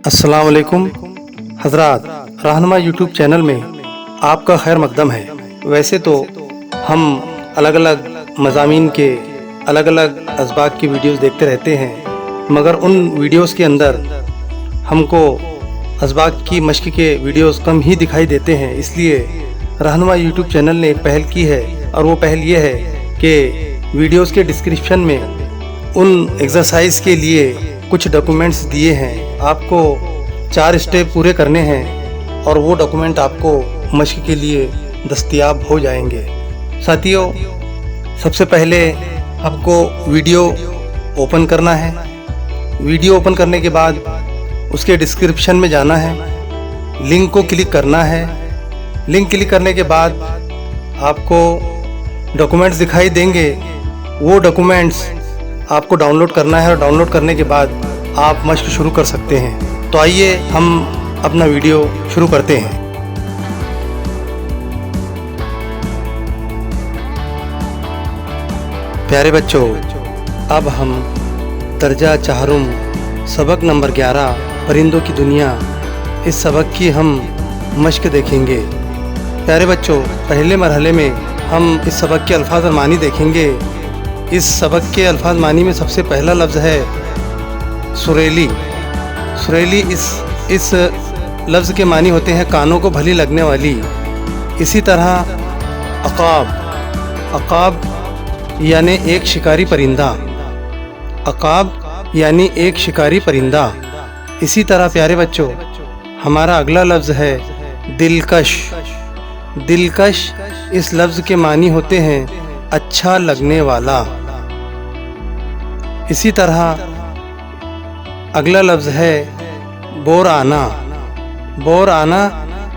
अस्सलाम वालेकुम हज़रात, रहनुमा यूट्यूब चैनल में आपका खैर मकदम है। वैसे तो हम अलग अलग मज़ामीन के अलग अलग असबाक की वीडियोस देखते रहते हैं, मगर उन वीडियोस के अंदर हमको असबाक की मश्क के वीडियोस कम ही दिखाई देते हैं। इसलिए रहनुमा यूट्यूब चैनल ने एक पहल की है, और वो पहल ये है कि वीडियोस के डिस्क्रिप्शन में उन एक्सरसाइज के लिए कुछ डॉक्यूमेंट्स दिए हैं। आपको 4 स्टेप पूरे करने हैं और वो डॉक्यूमेंट आपको मश्क के लिए दस्तयाब हो जाएंगे। साथियों, सबसे पहले आपको वीडियो ओपन करना है। वीडियो ओपन करने के बाद उसके डिस्क्रिप्शन में जाना है, लिंक को क्लिक करना है। लिंक क्लिक करने के बाद आपको डॉक्यूमेंट्स दिखाई देंगे। वो डॉक्यूमेंट्स आपको डाउनलोड करना है, और डाउनलोड करने के बाद आप मश्क शुरू कर सकते हैं। तो आइए हम अपना वीडियो शुरू करते हैं। प्यारे बच्चों, अब हम दर्जा चाहरुम सबक नंबर 11 परिंदों की दुनिया, इस सबक की हम मश्क देखेंगे। प्यारे बच्चों, पहले मरहले में हम इस सबक के अल्फाज और मानी देखेंगे। इस सबक के अल्फाज मानी में सबसे पहला लफ्ज़ है सुरेली। सुरेली इस लफ्ज़ के मानी होते हैं कानों को भली लगने वाली। इसी तरह अक़ाब, अक़ाब यानी एक शिकारी परिंदा। अक़ाब यानी एक शिकारी परिंदा। इसी तरह प्यारे बच्चों, हमारा अगला लफ्ज़ है दिलकश। दिलकश इस लफ्ज़ के मानी होते हैं अच्छा लगने वाला। इसी तरह अगला लफ्ज़ है बोराना। बोराना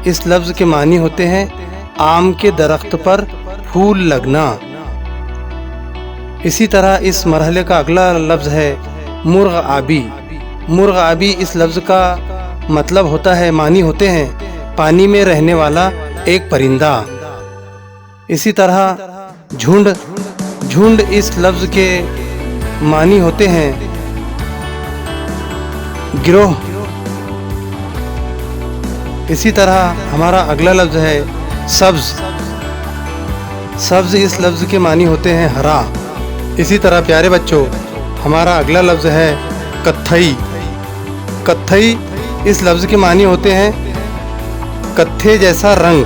इस लफ्ज़ के मानी होते हैं आम के दरख्त पर फूल लगना। इसी तरह इस मरहले का अगला लफ्ज़ है मुर्ग़ आबी। मुर्ग़ आबी इस लफ्ज़ का मतलब होता है, मानी होते हैं पानी में रहने वाला एक परिंदा। इसी तरह झुंड। झुंड इस लफ्ज़ के मानी होते हैं गिरोह। इसी तरह हमारा अगला लफ्ज़ है सब्ज़। सब्ज़ इस लफ्ज़ के मानी होते हैं हरा। इसी तरह प्यारे बच्चों, हमारा अगला लफ्ज़ है कत्थई। कत्थई इस लफ्ज़ के मानी होते हैं कत्थे जैसा रंग।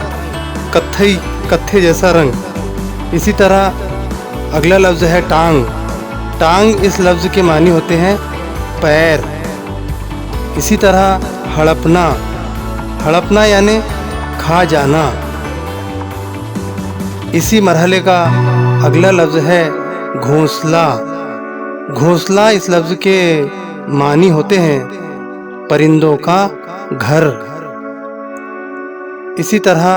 कत्थई, कत्थे जैसा रंग। इसी तरह अगला लफ्ज़ है टांग। टांग इस लफ्ज़ के मानी होते हैं पैर। इसी तरह हड़पना। हड़पना यानी खा जाना। इसी मरहले का अगला लफ्ज़ है घोंसला। घोंसला इस लफ्ज़ के मानी होते हैं परिंदों का घर। इसी तरह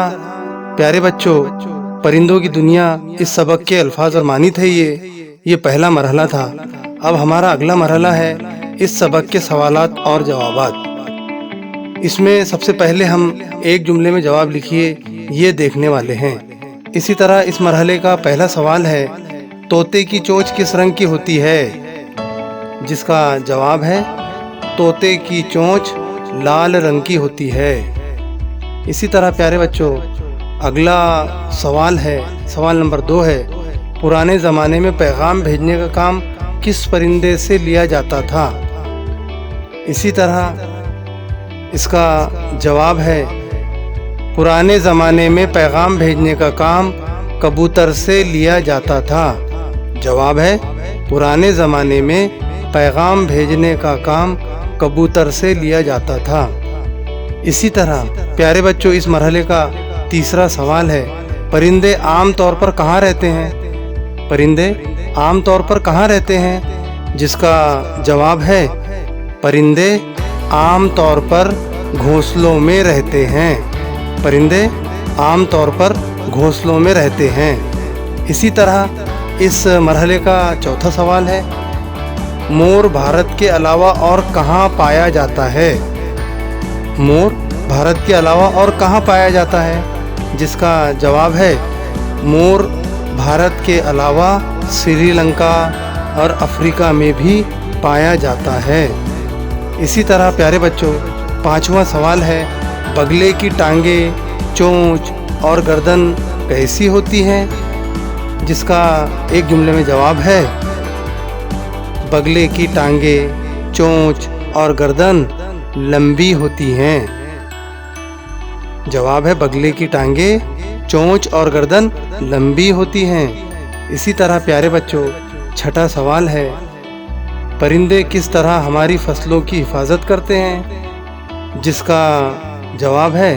प्यारे बच्चों, परिंदों की दुनिया इस सबक के अल्फाज और मानी थे। ये पहला मरहला था। अब हमारा अगला मरहला है इस सबक के सवालात और जवाबात। इसमें सबसे पहले हम एक जुमले में जवाब लिखिए, ये देखने वाले हैं। इसी तरह इस मरहले का पहला सवाल है तोते की चोंच किस रंग की होती है? जिसका जवाब है तोते की चोंच लाल रंग की होती है। इसी तरह प्यारे बच्चों, अगला सवाल है, सवाल नंबर 2 है पुराने ज़माने में पैगाम भेजने का काम किस परिंदे से लिया जाता था? इसी तरह इसका जवाब है पुराने ज़माने में पैगाम भेजने का काम कबूतर से लिया जाता था। जवाब है पुराने ज़माने में पैगाम भेजने का काम कबूतर से लिया जाता था। इसी तरह प्यारे बच्चों, इस मरहले का तीसरा सवाल है परिंदे आम तौर पर कहाँ रहते हैं? परिंदे आम तौर पर कहाँ रहते हैं? जिसका जवाब है परिंदे आम तौर पर घोंसलों में रहते हैं। परिंदे आम तौर पर घोंसलों में रहते हैं। इसी तरह इस मरहले का चौथा सवाल है मोर भारत के अलावा और कहाँ पाया जाता है? मोर भारत के अलावा और कहाँ पाया जाता है? जिसका जवाब है मोर भारत के अलावा श्रीलंका और अफ्रीका में भी पाया जाता है। इसी तरह प्यारे बच्चों, पांचवा सवाल है, बगले की टांगे, चोंच और गर्दन कैसी होती हैं? जिसका एक जुमले में जवाब है, बगले की टांगे, चोंच और गर्दन लंबी होती हैं। जवाब है बगले की टांगे, चोंच और गर्दन लंबी होती हैं। इसी तरह प्यारे बच्चों, छठा सवाल है, परिंदे किस तरह हमारी फसलों की हिफाजत करते हैं? जिसका जवाब है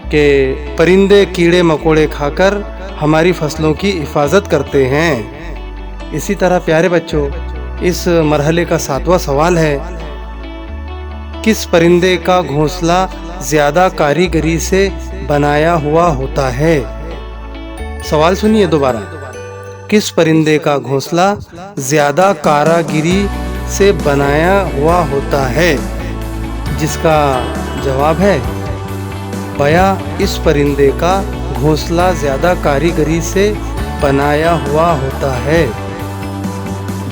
कि परिंदे कीड़े मकोड़े खाकर हमारी फसलों की हिफाजत करते हैं। इसी तरह प्यारे बच्चों, इस मरहले का सातवां सवाल है, किस परिंदे का घोंसला ज़्यादा कारीगरी से बनाया हुआ होता है? सवाल सुनिए दोबारा, किस परिंदे का घोंसला ज़्यादा कारीगरी से बनाया हुआ होता है? जिसका जवाब है, बया इस परिंदे का घोंसला ज़्यादा कारीगरी से बनाया हुआ होता है।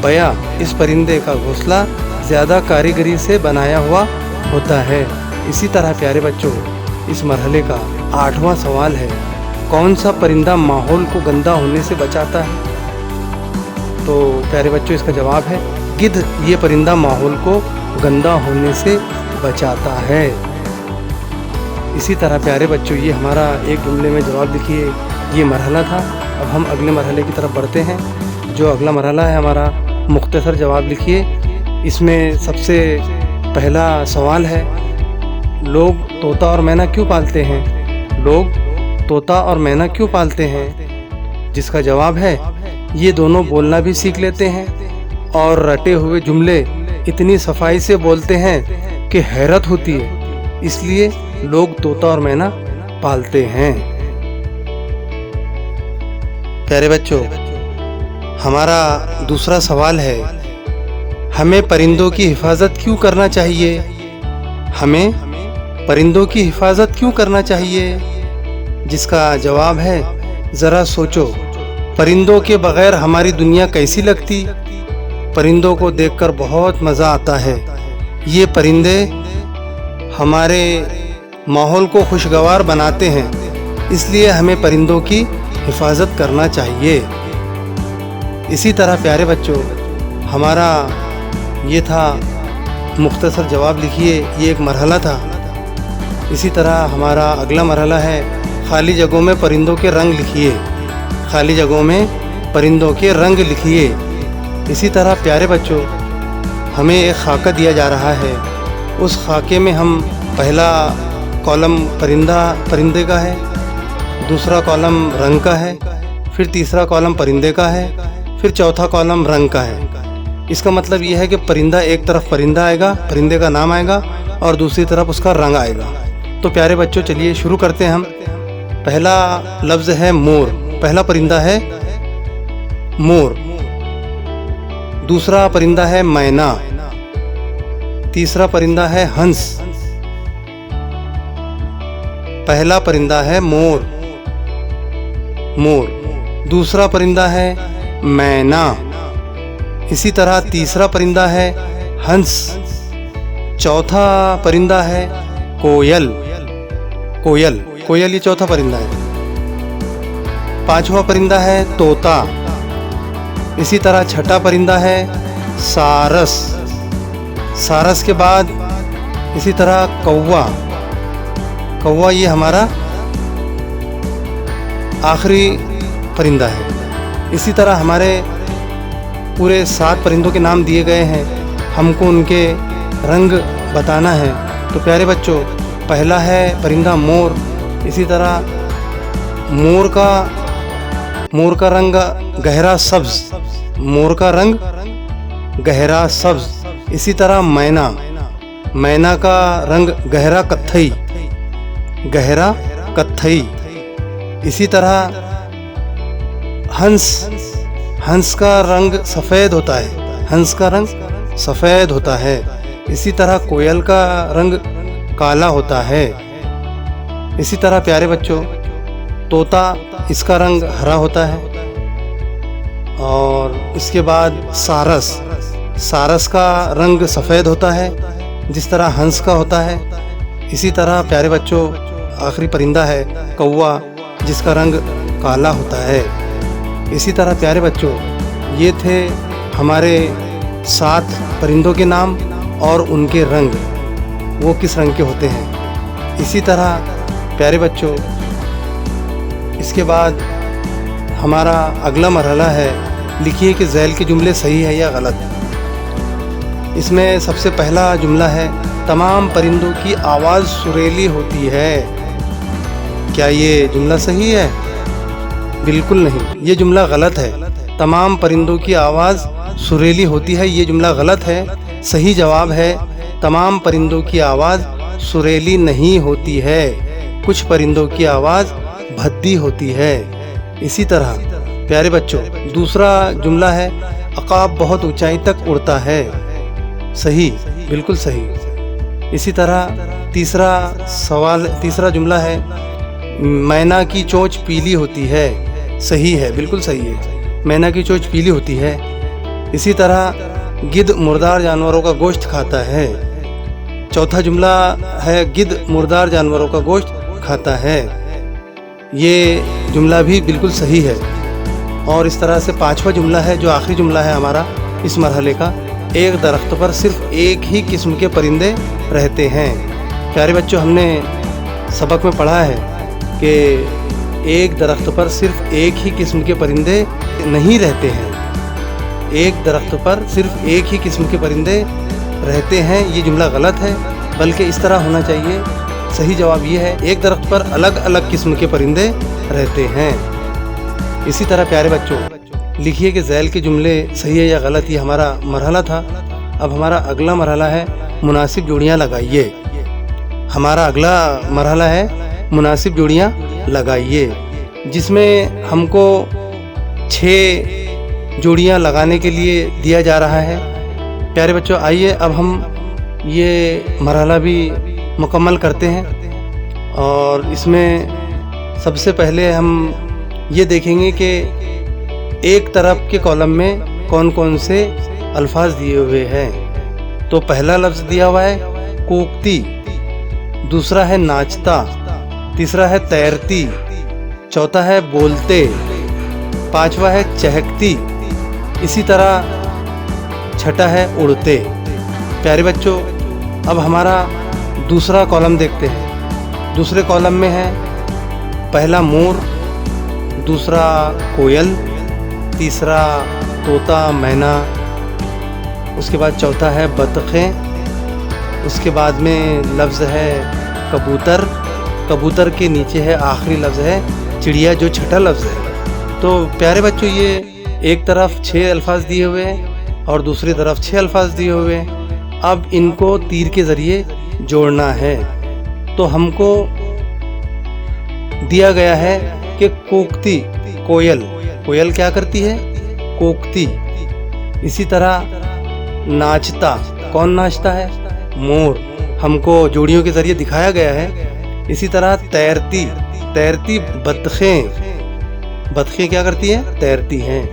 बया इस परिंदे का घोंसला ज़्यादा कारीगरी से बनाया हुआ होता है। इसी तरह प्यारे बच्चों, इस मरहले का आठवां सवाल है, कौन सा परिंदा माहौल को गंदा होने से बचाता है? तो प्यारे बच्चों, इसका जवाब है गिद्ध। ये परिंदा माहौल को गंदा होने से बचाता है। इसी तरह प्यारे बच्चों, ये हमारा एक जुमले में जवाब लिखिए, ये मरहला था। अब हम अगले मरहले की तरफ बढ़ते हैं। जो अगला मरहला है हमारा, मुख्तसर जवाब लिखिए। इसमें सबसे पहला सवाल है, लोग तोता और मैना क्यों पालते हैं? लोग तोता और मैना क्यों पालते हैं? जिसका जवाब है, ये दोनों बोलना भी सीख लेते हैं और रटे हुए जुमले इतनी सफाई से बोलते हैं कि हैरत होती है, इसलिए लोग तोता और मैना पालते हैं। प्यारे बच्चों, हमारा दूसरा सवाल है, हमें परिंदों की हिफाजत क्यों करना चाहिए? हमें परिंदों की हिफाजत क्यों करना चाहिए? जिसका जवाब है, ज़रा सोचो, परिंदों के बगैर हमारी दुनिया कैसी लगती? परिंदों को देखकर बहुत मज़ा आता है। ये परिंदे हमारे माहौल को खुशगवार बनाते हैं, इसलिए हमें परिंदों की हिफाजत करना चाहिए। इसी तरह प्यारे बच्चों, हमारा ये था मुख्तसर जवाब लिखिए, ये एक मरहला था। इसी तरह हमारा अगला मरहला है, खाली जगहों में परिंदों के रंग लिखिए। खाली जगहों में परिंदों के रंग लिखिए। इसी तरह प्यारे बच्चों, हमें एक खाका दिया जा रहा है। उस खाके में हम पहला कॉलम परिंदे का है, दूसरा कॉलम रंग का है, फिर तीसरा कॉलम परिंदे का है, फिर चौथा कॉलम रंग का है। इसका मतलब यह है कि परिंदा, एक तरफ परिंदा आएगा, परिंदे का नाम आएगा, और दूसरी तरफ उसका रंग आएगा। तो प्यारे बच्चों, चलिए शुरू करते हैं हम। पहला लफ्ज़ है मोर। पहला परिंदा है मोर। दूसरा परिंदा है मैना। तीसरा परिंदा है हंस। पहला परिंदा है मोर। दूसरा परिंदा है मैना। इसी तरह तीसरा परिंदा है हंस। चौथा परिंदा है कोयल। कोयल ये चौथा परिंदा है। पांचवा परिंदा है तोता। इसी तरह छठा परिंदा है सारस। सारस के बाद इसी तरह कौवा ये हमारा आखिरी परिंदा है। इसी तरह हमारे पूरे 7 परिंदों के नाम दिए गए हैं, हमको उनके रंग बताना है। तो प्यारे बच्चों, पहला है परिंदा मोर। इसी तरह मोर का रंग गहरा सब्ज। मोर का रंग गहरा सब्ज। इसी तरह मैना का रंग गहरा कत्थई। इसी तरह हंस का रंग सफ़ेद होता है। इसी तरह कोयल का रंग काला होता है। इसी तरह प्यारे बच्चों, तोता, इसका रंग हरा होता है। और इसके बाद सारस का रंग सफ़ेद होता है, जिस तरह हंस का होता है। इसी तरह प्यारे बच्चों आखिरी परिंदा है कौवा, जिसका रंग काला होता है। इसी तरह प्यारे बच्चों ये थे हमारे 7 परिंदों के नाम और उनके रंग, वो किस रंग के होते हैं। इसी तरह प्यारे बच्चों इसके बाद हमारा अगला मरहला है, लिखिए कि ज़ैल के जुमले सही है या गलत। इसमें सबसे पहला जुमला है, तमाम परिंदों की आवाज़ सुरीली होती है। क्या ये जुमला सही है? बिल्कुल नहीं, ये जुमला गलत है। तमाम परिंदों की आवाज़ सुरीली होती है, ये जुमला गलत है। सही जवाब है, तमाम परिंदों की आवाज़ सुरीली नहीं होती है, कुछ परिंदों की आवाज़ भद्दी होती है। इसी तरह प्यारे बच्चों दूसरा जुमला है, अकाब बहुत ऊंचाई तक उड़ता है। सही, बिल्कुल सही। इसी तरह तीसरा जुमला है, मैना की चोंच पीली होती है। सही है, बिल्कुल सही है, मैना की चोंच पीली होती है। इसी तरह गिद्ध मुर्दार जानवरों का गोश्त खाता है। चौथा जुमला है, गिद्ध मुर्दार जानवरों का गोश्त खाता है। ये जुमला भी बिल्कुल सही है। और इस तरह से 5वां जुमला है, जो आखिरी जुमला है हमारा इस मरहले का, एक दरख्त पर सिर्फ एक ही किस्म के परिंदे रहते हैं। प्यारे बच्चों हमने सबक में पढ़ा है कि एक दरख्त पर सिर्फ एक ही किस्म के परिंदे नहीं रहते हैं। एक दरख्त पर सिर्फ एक ही किस्म के परिंदे रहते हैं, ये जुमला गलत है, बल्कि इस तरह होना चाहिए। सही जवाब ये है, एक दरख्त पर अलग अलग किस्म के परिंदे रहते हैं। इसी तरह प्यारे बच्चों लिखिए कि ज़ैल के जुमले सही है या गलत। ये हमारा मरहला था। अब हमारा अगला मरहला है, मुनासिब जोड़ियाँ लगाइए। हमारा अगला मरहला है, मुनासिब जोड़ियाँ लगाइए, जिसमें हमको 6 जोड़ियाँ लगाने के लिए दिया जा रहा है। प्यारे बच्चों आइए अब हम ये मरहला भी मुकम्मल करते हैं। और इसमें सबसे पहले हम ये देखेंगे कि एक तरफ के कॉलम में कौन कौन से अल्फाज दिए हुए हैं। तो पहला लफ्ज़ दिया हुआ है कोकती, दूसरा है नाचता, तीसरा है तैरती, चौथा है बोलते, 5वां है चहकती, इसी तरह 6ठा है उड़ते। प्यारे बच्चों अब हमारा दूसरा कॉलम देखते हैं। दूसरे कॉलम में है पहला मोर, दूसरा कोयल, तीसरा तोता मैना, उसके बाद चौथा है बतखें, उसके बाद में लफ्ज़ है कबूतर, कबूतर के नीचे है आखिरी लफ्ज़ है चिड़िया, जो 6ठा लफ्ज़ है। तो प्यारे बच्चों ये एक तरफ 6 अल्फाज दिए हुए हैं और दूसरी तरफ 6 अल्फाज दिए हुए हैं। अब इनको तीर के ज़रिए जोड़ना है। तो हमको दिया गया है कि कोकती कोयल, कोयल क्या करती है? कोकती। इसी तरह नाचता, कौन नाचता है? मोर, हमको जोड़ियों के जरिए दिखाया गया है। इसी तरह तैरती, तैरती बतखें, बतखें क्या करती हैं? तैरती हैं।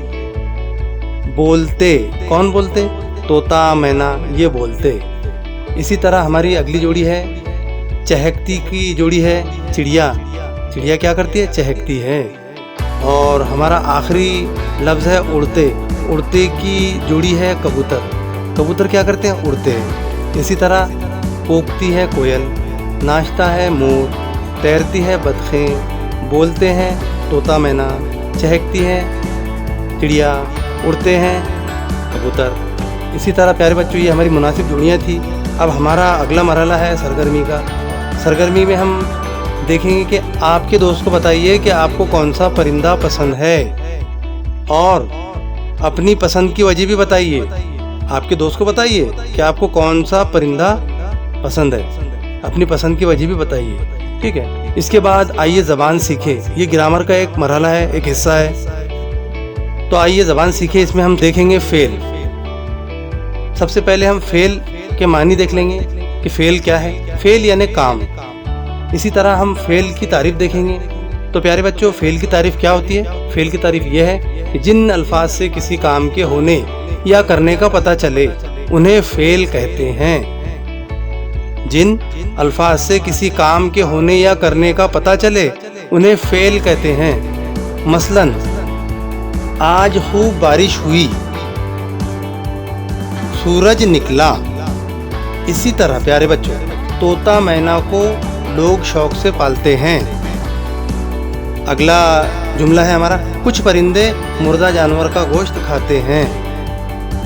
बोलते, कौन बोलते? तोता मैना, ये बोलते। इसी तरह हमारी अगली जोड़ी है चहकती की जोड़ी है चिड़िया, चिड़िया क्या करती है? चहकती है। और हमारा आखिरी लफ्ज़ है उड़ते, उड़ते की जोड़ी है कबूतर, कबूतर क्या करते हैं? उड़ते हैं। इसी तरह कोकती है कोयल, नाचता है मोर, तैरती है बतखें, बोलते हैं तोता मैना, चहकती है चिड़िया, उड़ते हैं कबूतर। इसी तरह प्यारे बच्चों ये हमारी मुनासिब जोड़ियाँ थी। अब हमारा अगला मरहला है सरगर्मी का। सरगर्मी में हम देखेंगे कि आपके दोस्त को बताइए कि आपको कौन सा परिंदा पसंद है और अपनी पसंद की वजह भी बताइए। आपके दोस्त को बताइए कि आपको कौन सा परिंदा पसंद है, अपनी पसंद की वजह भी बताइए। ठीक है, इसके बाद आइए ज़बान सीखे। ये ग्रामर का एक मरहला है, एक हिस्सा है। तो आइए ज़बान सीखे। इसमें हम देखेंगे फेल। सबसे पहले हम फेल के मानी देख लेंगे कि फेल क्या है। फेल यानी काम। इसी तरह हम फेल की तारीफ देखेंगे। तो प्यारे बच्चों फेल की तारीफ क्या होती है? फेल की तारीफ यह है कि जिन अल्फाज से किसी काम के होने या करने का पता चले उन्हें फेल कहते हैं। जिन अल्फाज से किसी काम के होने या करने का पता चले उन्हें फेल कहते हैं। मसलन आज खूब बारिश हुई, सूरज निकला। इसी तरह प्यारे बच्चों, तोता मैना को लोग शौक से पालते हैं। अगला जुमला है हमारा, कुछ परिंदे मुर्दा जानवर का गोश्त खाते हैं।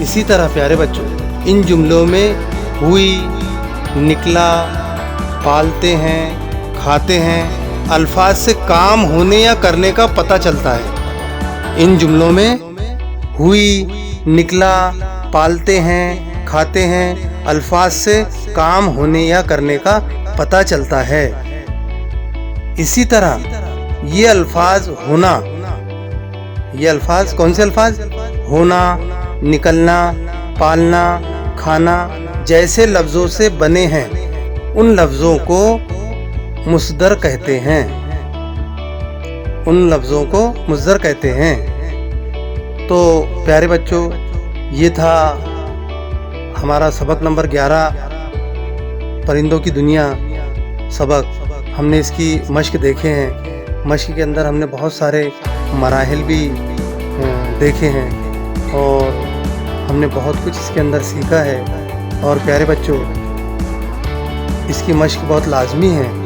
इसी तरह प्यारे बच्चों, इन जुमलों में हुई, निकला, पालते हैं, खाते हैं अल्फाज से काम होने या करने का पता चलता है। इन जुमलों में हुई, निकला, पालते हैं, खाते हैं अल्फाज से काम होने या करने का पता चलता है। इसी तरह ये अल्फाज होना, ये अल्फाज कौन से अल्फाज? होना, निकलना, पालना, खाना जैसे लफ्ज़ों से बने हैं, उन लफ्ज़ों को मुस्दर कहते हैं। उन लफ्ज़ों को मुस्दर कहते हैं। तो प्यारे बच्चों, ये था हमारा सबक नंबर 11, परिंदों की दुनिया सबक। हमने इसकी मश्क देखे हैं। मश्क के अंदर हमने बहुत सारे मराहिल भी देखे हैं और हमने बहुत कुछ इसके अंदर सीखा है। और प्यारे बच्चों, इसकी मश्क बहुत लाजमी है।